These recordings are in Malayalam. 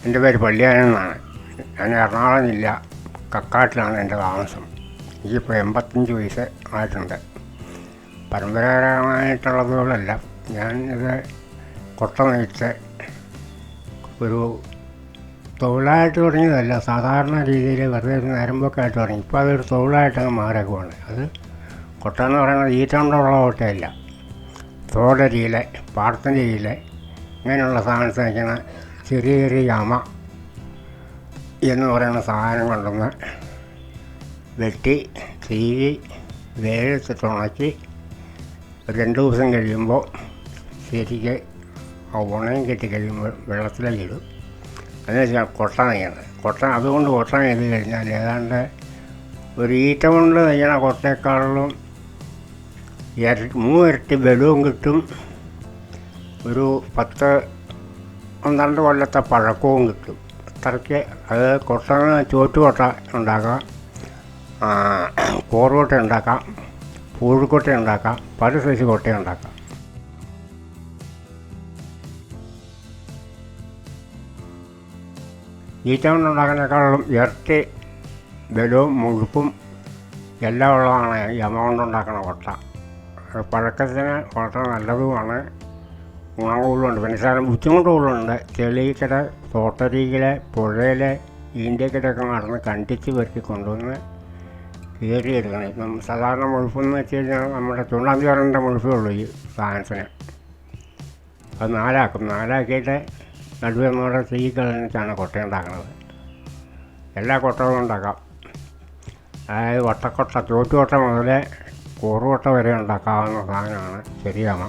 എൻ്റെ പേര് പള്ളിയാനൻ എന്നാണ്. ഞാൻ എറണാകുളം ജില്ല കക്കാട്ടിലാണ് എൻ്റെ താമസം. എനിക്കിപ്പോൾ 85 വയസ്സ് ആയിട്ടുണ്ട്. പരമ്പരാഗതമായിട്ടുള്ളതുകൊണ്ടല്ല, ഞാൻ ഇത് കൊട്ട നെയ്ത്ത് ഒരു തൊഴിലായിട്ട് തുടങ്ങിയതല്ല. സാധാരണ രീതിയിൽ വെറുതെ ഒരു നേരമ്പോക്കായിട്ട് തുടങ്ങി. ഇപ്പോൾ അതൊരു തൊഴിലായിട്ടങ്ങ് മാറിയേക്കുവാണ്. അത് കൊട്ട എന്ന് പറയുന്നത് ഈറ്റ കൊണ്ടുള്ള കൊട്ടയല്ല. തോടരിയിലെ പാടത്തിൻ്റെ ഇങ്ങനെയുള്ള സാധനത്തിൽ നിൽക്കുന്ന ചെറിയ ചെറിയ യമ എന്ന് പറയുന്ന സാധനം കൊണ്ടുവന്ന് വെട്ടി ചീകി വെയിലത്തിട്ട് ഉണക്കി ഒരു 2 ദിവസം കഴിയുമ്പോൾ ശരിക്ക് ആ ഉണയും കെട്ടി കഴിയുമ്പോൾ വെള്ളത്തിലേക്ക് ഇടും. എന്ന് വെച്ചാൽ കൊട്ട നെയ്യുന്നത്. അതുകൊണ്ട് കൊട്ട നെയ്ത് കഴിഞ്ഞാൽ ഏതാണ്ട് ഒരു ഈറ്റ കൊണ്ട് നെയ്യണ കൊട്ടയെക്കാളും 3 ഇരട്ടി ബലവും കിട്ടും. ഒരു 10-12 കൊല്ലത്തെ പഴക്കവും കിട്ടും. അത്രയ്ക്ക് അത് കൊട്ട ചോറ്റുകൊട്ട ഉണ്ടാക്കാം, കോറുകൊട്ട ഉണ്ടാക്കാം, പൂഴിക്കൊട്ട ഉണ്ടാക്കാം, പല സൈസ് കൊട്ട ഉണ്ടാക്കാം. ഈറ്റ കൊണ്ടുണ്ടാക്കുന്നതിനേക്കാളും ഇരട്ടി ബലവും മുഴുപ്പും എല്ലാം ഉള്ളതാണ് യമ കൊണ്ടുണ്ടാക്കുന്ന കൊട്ട. പഴക്കത്തിന് വളരെ നല്ലതുമാണ്, ഗുണം കൂടുതലുണ്ട്. പിന്നെ സാധനം ബുദ്ധിമുട്ട് കൂടുതലുണ്ട്. ചെളിക്കട തോട്ടരിയിലെ പുഴയിലെ ഈൻ്റെക്കിടയൊക്കെ നടന്ന് കണ്ടിച്ച് പെറുക്കി കൊണ്ടുവന്ന് കയറിയെടുക്കണം. ഇപ്പം സാധാരണ മുഴുപ്പെന്ന് വെച്ച് കഴിഞ്ഞാൽ നമ്മുടെ ചുണ്ണാമ്പി മുഴുപ്പേ ഉള്ളൂ ഈ സാധനത്തിന്. അത് 4ആക്കിയിട്ട് നടുവേ നമ്മുടെ തീ കളഞ്ഞിട്ടാണ് കൊട്ട ഉണ്ടാക്കുന്നത്. എല്ലാ കൊട്ടകളും ഉണ്ടാക്കാം. അതായത് വട്ടക്കൊട്ട, ചോറ്റുകൊട്ട മുതൽ കോറുകൊട്ട വരെ ഉണ്ടാക്കാവുന്ന സാധനമാണ് ചെറിയ യമ.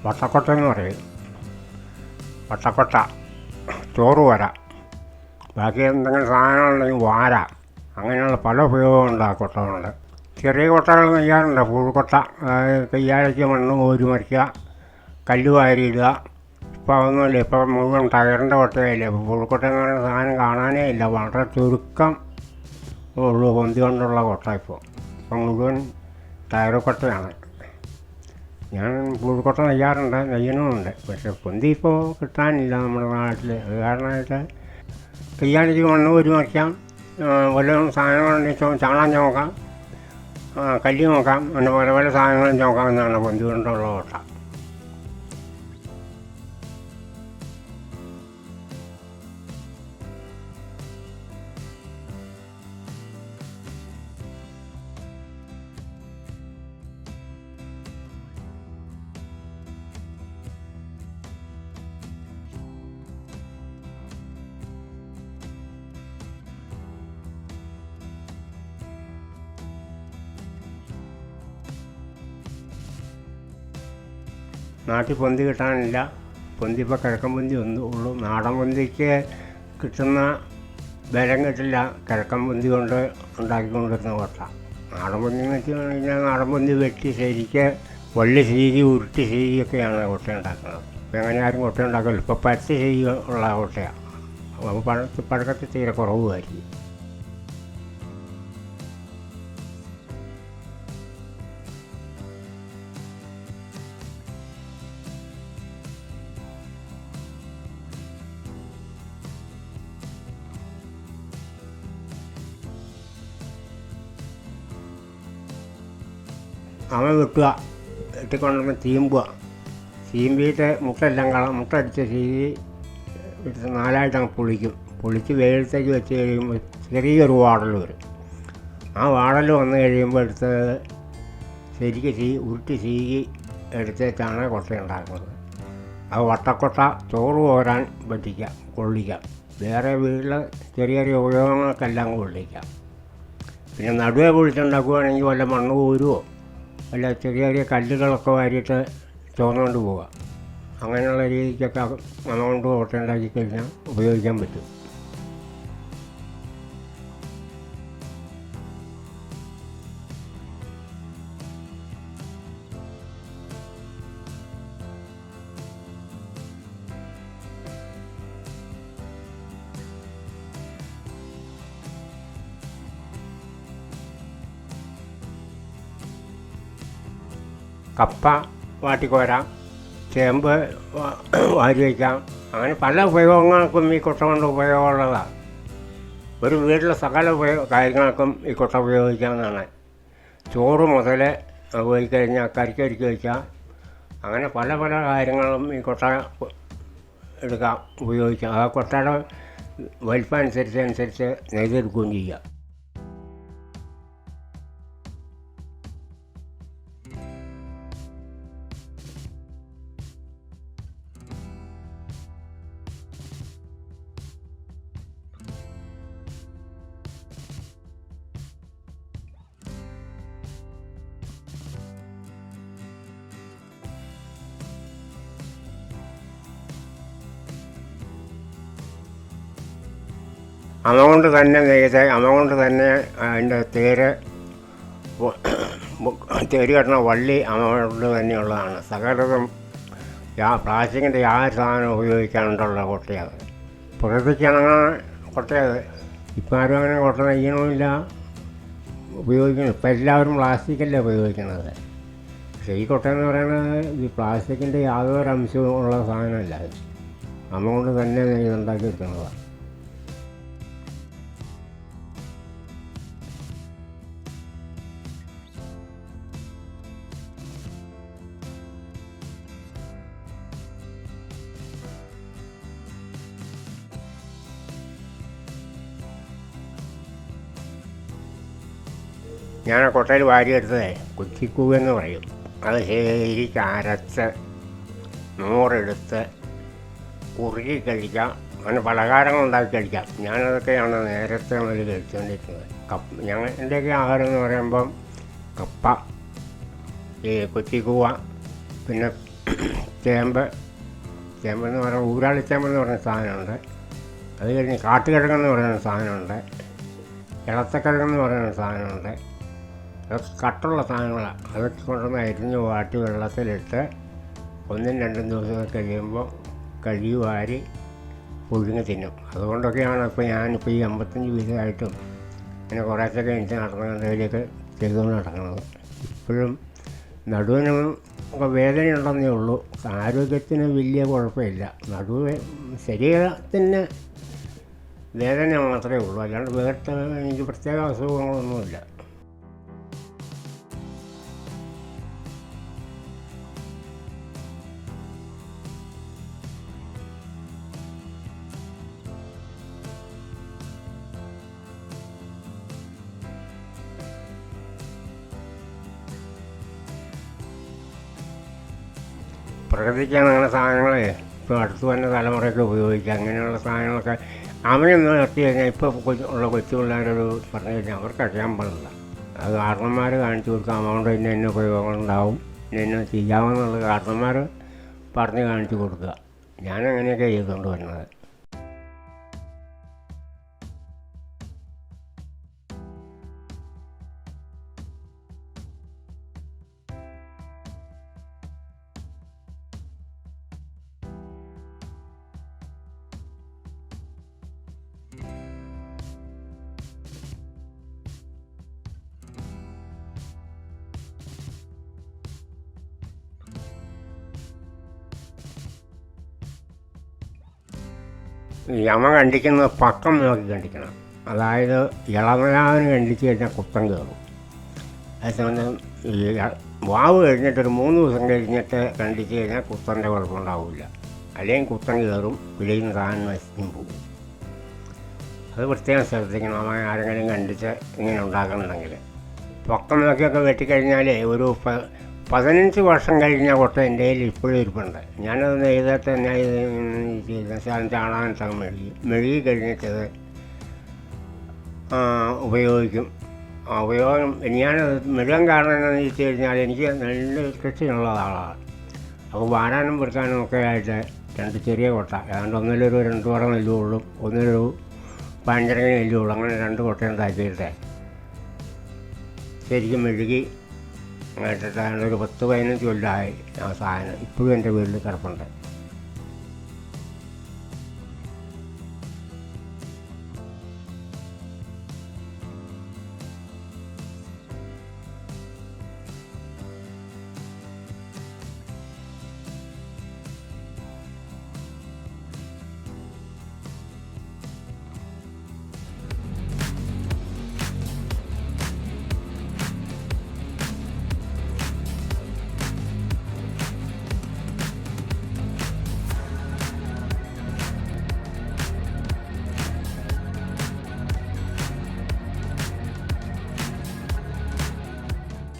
വട്ടക്കൊട്ട എന്ന് പറയും. വട്ടക്കൊട്ട, ചോറ് വര, ബാക്കി എന്തെങ്കിലും സാധനങ്ങളുണ്ടെങ്കിൽ വാര, അങ്ങനെയുള്ള പല ഉപയോഗമുണ്ട് ആ കൊട്ട കൊണ്ട്. ചെറിയ കൊട്ടകൾ നെയ്യാറുണ്ട്. പൂഴിക്കൊട്ട, അതായത് കയ്യാഴയ്ക്ക് മണ്ണ് കോരി മറിക്കുക, കല്ല് വാരിയിടുക. ഇപ്പോൾ അതൊന്നുമില്ല. ഇപ്പോൾ മുഴുവൻ ടയറിൻ്റെ കൊട്ടയില്ല. ഇപ്പോൾ പൂഴിക്കൊട്ട എന്ന് പറയുന്ന സാധനം കാണാനേ ഇല്ല. വളരെ ചുരുക്കം ഉള്ളൂ പൊന്തി കൊണ്ടുള്ള കൊട്ട. ഇപ്പം മുഴുവൻ ടയർ കൊട്ടയാണ്. ഞാൻ പൂഴിക്കൊട്ട നെയ്യാറുണ്ട്, നെയ്യണമുണ്ട്. പക്ഷേ പൊന്തി ഇപ്പോൾ കിട്ടാനില്ല നമ്മുടെ നാട്ടിൽ. അത് കാരണമായിട്ട് കയ്യാണിക്ക് മണ്ണ് കോരി മറിക്കാം, വല്ലതും സാധനങ്ങളുണ്ടെങ്കിൽ ചാണാൻ ചോക്കാം, കല്ല് നോക്കാം, പിന്നെ പല പല സാധനങ്ങളും ചോക്കാം എന്നാണ് പൊന്തി കൊണ്ടുള്ള കൊട്ട. നാട്ടിൽ പൊന്തി കിട്ടാനില്ല. പൊന്തി ഇപ്പോൾ കിഴക്കൻ പൊന്തി ഉള്ളൂ. നാടൻ പൊന്തിക്ക് കിട്ടുന്ന ബലം കിട്ടില്ല കിഴക്കൻ പൊന്തി കൊണ്ട് ഉണ്ടാക്കിക്കൊണ്ടിരുന്ന കൊട്ട. നാടൻ പൊന്തി എന്ന് വെച്ച് കഴിഞ്ഞാൽ നാടൻ പൊന്തി വെട്ടി ശരിക്ക് വള്ളി സീകി ഉരുട്ടി സീകിയൊക്കെയാണ് കൊട്ട ഉണ്ടാക്കുന്നത്. ഇപ്പോൾ അങ്ങനെ ആരും കൊട്ട ഉണ്ടാക്കില്ല. ഇപ്പോൾ പരത്തി സീകി ഉള്ള കൊട്ടയാണ്. അപ്പോൾ പഴക്കത്തിൽ തീരെ കുറവുമായിരിക്കും. വെട്ടുക, വെട്ടിക്കൊണ്ടുവന്ന് തീമ്പിയിട്ട് മുട്ട അടിച്ച് ചീവി എടുത്ത് 4ആയിട്ടങ്ങ് പൊളിച്ച് വെയിലത്തേക്ക് വെച്ച് കഴിയുമ്പോൾ ചെറിയൊരു വാടൽ വരും. ആ വാടൽ വന്നു കഴിയുമ്പോൾ എടുത്ത് ശരിക്ക് ഉരുട്ടി ചീകി എടുത്തേച്ചാണ് കൊട്ട ഉണ്ടാക്കുന്നത്. അത് വട്ടക്കൊട്ട, ചോറ് കോരാൻ പറ്റിക്കാം, കൊള്ളിക്കാം. വേറെ വീട്ടിൽ ചെറിയ ചെറിയ ഉപയോഗങ്ങൾക്കെല്ലാം കൊള്ളിക്കാം. പിന്നെ നടുവേ പൊളിച്ചുണ്ടാക്കുകയാണെങ്കിൽ വല്ല മണ്ണ് കോരുവോ വല്ല ചെറിയ ചെറിയ കല്ലുകളൊക്കെ വാരിയിട്ട് ചുവന്നുകൊണ്ട് പോവുക. അങ്ങനെയുള്ള രീതിക്കൊക്കെ അതുകൊണ്ട് കൊട്ട ഉണ്ടാക്കി കഴിഞ്ഞാൽ ഉപയോഗിക്കാൻ പറ്റും. കപ്പ വാട്ടിക്കോരാം, ചേമ്പ് വാരി വയ്ക്കാം. അങ്ങനെ പല ഉപയോഗങ്ങൾക്കും ഈ കൊട്ട കൊണ്ട് ഉപയോഗമുള്ളതാണ്. ഒരു വീട്ടിലെ സകല കാര്യങ്ങൾക്കും ഈ കൊട്ട ഉപയോഗിക്കാവുന്നതാണ്. ചോറ് മുതൽ ഉപയോഗിക്കഴിഞ്ഞാൽ കരിക്കരിക്ക് വയ്ക്കാം. അങ്ങനെ പല പല കാര്യങ്ങളും ഈ കൊട്ട എടുക്കാം, ഉപയോഗിക്കാം. ആ കൊട്ടയുടെ വലിപ്പം അനുസരിച്ച് നെയ്തെടുക്കുകയും ചെയ്യാം. അതുകൊണ്ട് തന്നെ അതുകൊണ്ട് തന്നെ അതിൻ്റെ തേര് കെട്ടണ വള്ളി അതുകൊണ്ട് തന്നെയുള്ളതാണ്. സകലതും പ്ലാസ്റ്റിക്കിൻ്റെ യാതൊരു സാധനം ഉപയോഗിക്കാനുള്ള കൊട്ടയത്. പ്രകൃതിക്കാണ് കൊട്ടയത്. ഇപ്പം ആരും അങ്ങനെ കൊട്ട നെയ്യണമില്ല, ഉപയോഗിക്കുന്നു. ഇപ്പം എല്ലാവരും പ്ലാസ്റ്റിക്കല്ലേ ഉപയോഗിക്കുന്നത്. പക്ഷേ ഈ കൊട്ടയെന്ന് പറയുന്നത് ഈ പ്ലാസ്റ്റിക്കിൻ്റെ യാതൊരു അംശവും ഉള്ള സാധനമല്ല. അതുകൊണ്ട് തന്നെ നെയ്തുണ്ടാക്കി വെക്കുന്നതാണ്. ഞാൻ ആ കൊട്ടയിൽ വാരിയെടുത്തതേ കുച്ചിക്കൂവെന്ന് പറയും. അത് ശരിക്ക് അരച്ച് മോറെടുത്ത് കുറുകി കഴിക്കാം. അങ്ങനെ പലഹാരങ്ങൾ ഉണ്ടാക്കി കഴിക്കാം. ഞാനതൊക്കെയാണ് നേരത്തെ മുതൽ കഴിച്ചുകൊണ്ടിരിക്കുന്നത്. എൻ്റെയൊക്കെ ആഹാരം എന്ന് പറയുമ്പം കപ്പ, ഈ കുച്ചിക്കൂവ, പിന്നെ ചേമ്പെന്ന് പറയുന്ന ഊരാളിച്ചേമ്പെന്ന് പറയുന്ന സാധനമുണ്ട്. അത് കഴിഞ്ഞ് കാട്ടുകിഴങ്ങെന്ന് പറയുന്ന സാധനമുണ്ട്. ഇളത്തക്കിഴങ്ങെന്ന് പറയുന്ന സാധനമുണ്ട്. അതൊക്കെ കട്ടുള്ള സാധനങ്ങളാണ്. അതൊക്കെ കൊണ്ടുവന്ന് അരിഞ്ഞ് വാട്ടി വെള്ളത്തിലിട്ട് 1-2 ദിവസമൊക്കെ കഴിയുമ്പോൾ കഴുകി വാരി പുഴുങ്ങി തിന്നും. അതുകൊണ്ടൊക്കെയാണ് ഞാനിപ്പോൾ ഈ 55 വയസ്സായിട്ടും ഇങ്ങനെ കുറേശ്ശൊക്കെ എനിക്ക് നടക്കുന്നതിലേക്ക് ചെയ്തുകൊണ്ട് നടക്കുന്നത്. ഇപ്പോഴും നടുവിനും ഒക്കെ വേദനയുണ്ടെന്നേ ഉള്ളൂ. ആരോഗ്യത്തിന് വലിയ കുഴപ്പമില്ല. നടുവ് ശരീരത്തിന് വേദന മാത്രമേ ഉള്ളൂ, അല്ലാണ്ട് വേറെ എനിക്ക് പ്രത്യേക അസുഖങ്ങളൊന്നുമില്ല. പ്രകൃതിക്കാണ് അങ്ങനെ സാധനങ്ങളെ ഇപ്പോൾ അടുത്ത് വന്ന തലമുറയ്ക്ക് ഉപയോഗിക്കുക. അങ്ങനെയുള്ള സാധനങ്ങളൊക്കെ അവനൊന്ന് നിർത്തി കഴിഞ്ഞാൽ ഇപ്പോൾ ഉള്ള കൊച്ചു പിള്ളേരോട് പറഞ്ഞു കഴിഞ്ഞാൽ അവർക്ക് അറിയാൻ പാടില്ല. അത് കാരണന്മാർ കാണിച്ചു കൊടുക്കുക. അതുകൊണ്ട് ഇന്ന ഉപയോഗങ്ങളുണ്ടാവും, ഇന്ന ചെയ്യാമെന്നുള്ളത് കാരണന്മാർ പറഞ്ഞ് കാണിച്ചു കൊടുക്കുക. ഞാനങ്ങനെയൊക്കെ ചെയ്തുകൊണ്ട് വരുന്നത്. യമ കണ്ടിക്കുന്നത് പക്കം നോക്കി കണ്ടിക്കണം. അതായത് ഇളമരാവിന് കണ്ടിച്ച് കഴിഞ്ഞാൽ കുത്തം കയറും. അതേസമയം ഈ വാവ് കഴിഞ്ഞിട്ടൊരു 3 ദിവസം കഴിഞ്ഞിട്ട് കണ്ടിച്ച് കഴിഞ്ഞാൽ കുത്തൻ്റെ കുഴപ്പമുണ്ടാവില്ല. അല്ലെങ്കിൽ കുത്തം കയറും, പിടിയുന്ന സാധനം നശിച്ചും പോകും. അത് പ്രത്യേകം ശ്രദ്ധിക്കണം. അവൻ ആരെങ്കിലും കണ്ടിച്ച് ഇങ്ങനെ ഉണ്ടാക്കുന്നുണ്ടെങ്കിൽ. പൊക്കം നോക്കിയൊക്കെ വെട്ടിക്കഴിഞ്ഞാൽ ഒരു 15 വർഷം കഴിഞ്ഞ കൊട്ട എൻ്റെ കയ്യിൽ ഇപ്പോഴും ഇരിപ്പുണ്ട്. ഞാനത് നെയ്തിട്ട് തന്നെ ചാണകം മെഴുകി കഴിഞ്ഞിട്ടത് ഉപയോഗിക്കും. ഉപയോഗം ഞാനത് മെഴുകാൻ കാരണം എന്താണെന്ന് വെച്ച് കഴിഞ്ഞാൽ എനിക്ക് നല്ല കൃഷിയുള്ള ആളാണ്. അപ്പോൾ വാരാനും പെറുക്കാനും ഒക്കെ ആയിട്ട് 2 ചെറിയ കൊട്ട, ഏതാണ്ട് ഒന്നിലൊരു 2 പറ നെല്ലുള്ളൂ, ഒന്നിലൊരു 15 നെല്ലുള്ളൂ. അങ്ങനെ 2 കൊട്ട ഉണ്ടാക്കിയിട്ട് ശരിക്കും മെഴുകി ഒരു 10-15 കൊല്ലമായി ആ സാധനം ഇപ്പോഴും എൻ്റെ വീട്ടിൽ കിടപ്പുണ്ട്.